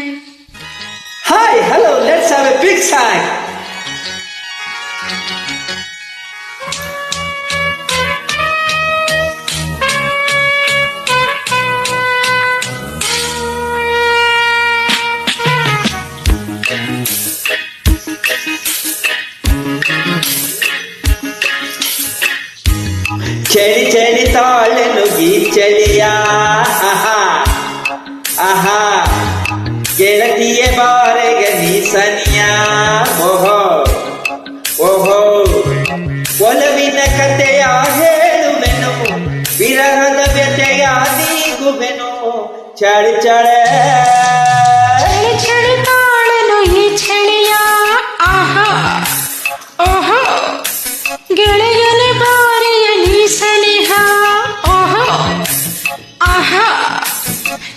Hi, hello, let's have a big sign. ಚಳಿ ಚಳಿ ತಾಳೆ ನುಗ್ಗಿ ಚಳಿಯ ಆಹಾ ಆಹಾ ಗೆಳತಿಯ ಬಾರೆಗೆ ನೀಸನಿಯ ಓಹೋ ಓಹೋ ಒಲವಿನ ಕಥೆಯ ಹೇಳುವೆನು ವಿರಹದ ವ್ಯಥೆಯ ನೀಗುವೆನು ಚಳಿ ಚಳೆ ಚಳಿ ತಾಳಲು ಈ ಚಳಿಯ ಆಹಾ ಓಹೋ ಗೆಳೆಯನ ಬಾರಿಯ ನೀ ಸನಿಹ ಓಹೋ ಆಹಾ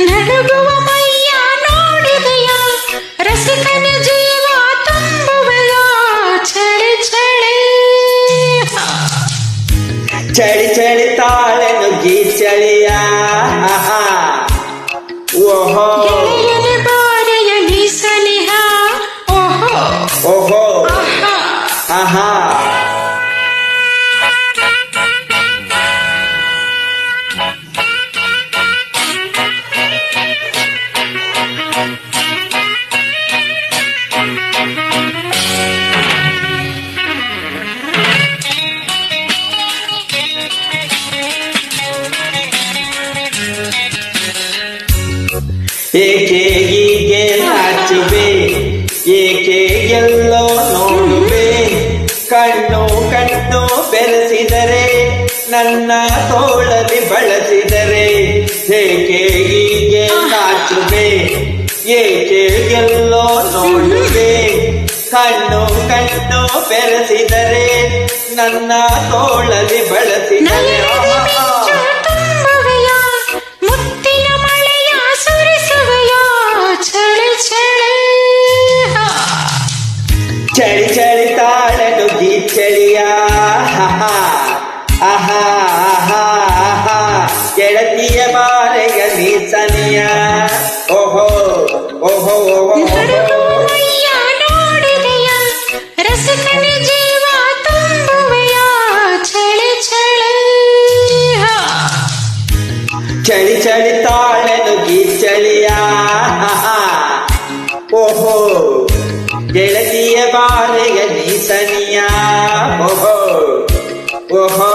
ನಡುಗುವ ಮೈಯ ನೋಡಿದೆಯ ರಸಿಕನ ಜೀವ ತುಂಬುವೆಯ ಚಳಿ ಚಳಿ ಚಳಿ ಚಳಿ ತಾಳೆ ನುಗ್ಗಿ ಚಳಿಯ ಆಹಾ ಓಹೋ ಗೆಳೆಯನ ಬಾರಿಯ ನೀ ಸನಿಹ ಓಹೋ ಓಹೋ ಆಹಾ ಆಹಾ ಏಕೆ ಹೀಗೆ ನಾಚುವೆ ಏಕೆ ಎಲ್ಲೋ ನೋಡುವೆ ಕಣ್ಣು ಕಣ್ಣು ಬೆರೆಸಿದರೆ ನನ್ನ ತೋಳಲಿ ಬಳಸಿದರೆ ಏಕೆ ಹೀಗೆ ನಾಚುವೆ ಏಕೆ ಎಲ್ಲೋ ನೋಡುವೆ ಕಣ್ಣು ಕಣ್ಣು ಬೆರೆಸಿದರೆ ನನ್ನ ತೋಳಲಿ ಬಳಸಿದರೆ ತುಂಬುವೆಯ ಮುತ್ತಿನ ಮಳೆಯ ಸುರಿಸುವೆಯ ಚಳಿ ಚಳಿ ಚಳಿ ಚಳಿ ತಾಳೆ ನುಗ್ಗಿ ಚಳಿಯ ಆಹಾ ಆಹಾ ಆಹಾ ಆಹಾ ಗೆಳತಿಯ ಬಾರೆಗ ನೀಸನಿಯ ಓಹೋ ಓಹೋ ಓಹೋ ನಡುಗುವಯ್ಯ ನೋಡಿದೆಯ ರಸಿಕನ ಜೀವ ತುಂಬುವೆಯ ಚಳಿ ಚಳಿ ಚಳಿ ಚಳಿ ತಾಳೆ ನುಗ್ಗಿ ಚಳಿಯ ಆಹಾ ಓಹೋ ಗೆಳತಿಯ ಬಾರೆಗ ನೀಸನಿಯ ಓಹೋ ಓಹೋ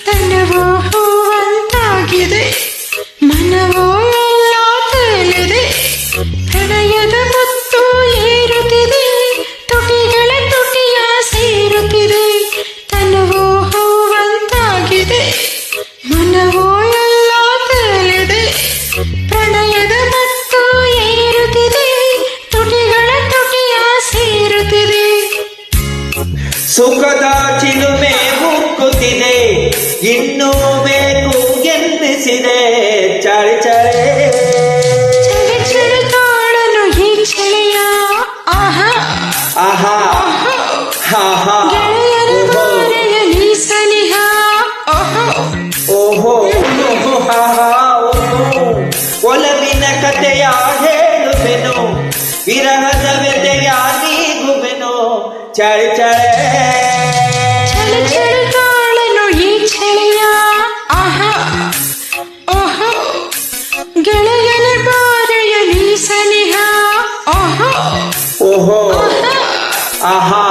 ತನವೋ ಹೂವಂತಾಗಿದೆ ಮನವೋ ಎಲ್ಲ ತೇಲಿದೆ ಪ್ರಣಯದ ಮುತ್ತು ಏರುತ್ತಿದೆ ತುಟಿಗಳ ತುಟಿಯ ಸೇರುತ್ತಿದೆ ತನವೋ ಹೂವಂತಾಗಿದೆ ಮನವೋ ಎಲ್ಲ ತೇಲಿದೆ ಪ್ರಣಯದ ಮುತ್ತು ಏರುತ್ತಿದೆ ತುಟಿಗಳ ತುಟಿಯ ಸೇರುತ್ತಿದೆ ಸುಖದ ಚಿಲುಮೆ ಹುಕ್ಕುತ್ತಿದೆ ಇನ್ನೂ ಬೇಕು ಎನ್ನಿಸಿದೆ ಚಳಿ ಚಳಿ ಚಳಿ ಚಳಿ ತಾಳಲು ಈ ಚಳಿಯ ಆಹಾ ಆಹಾ ಆಹಾ ಗೆಳೆಯನ ಬಾರೆಯ ನೀ ಸನಿಹ ಓಹೋ ಓಹೋ ಓಹೋ ಆಹಾ ಓಹೋ ಒಲವಿನ ಕಥೆಯ ಹೇಳುವೆನು ವಿರಹದ ವ್ಯಥೆಯ ನೀಗುವೆನು ಚಳಿ ಚಳಿ ಚಳಿ ಚಳಿ ತಾಳಲು ಈ ಚಳಿಯ ಆಹಾ ಓಹೋ ಗೆಳೆಯನ ಬಾರೆಯ ನೀ ಸನಿಹ ಓಹೋ ಓಹೋ ಆಹಾ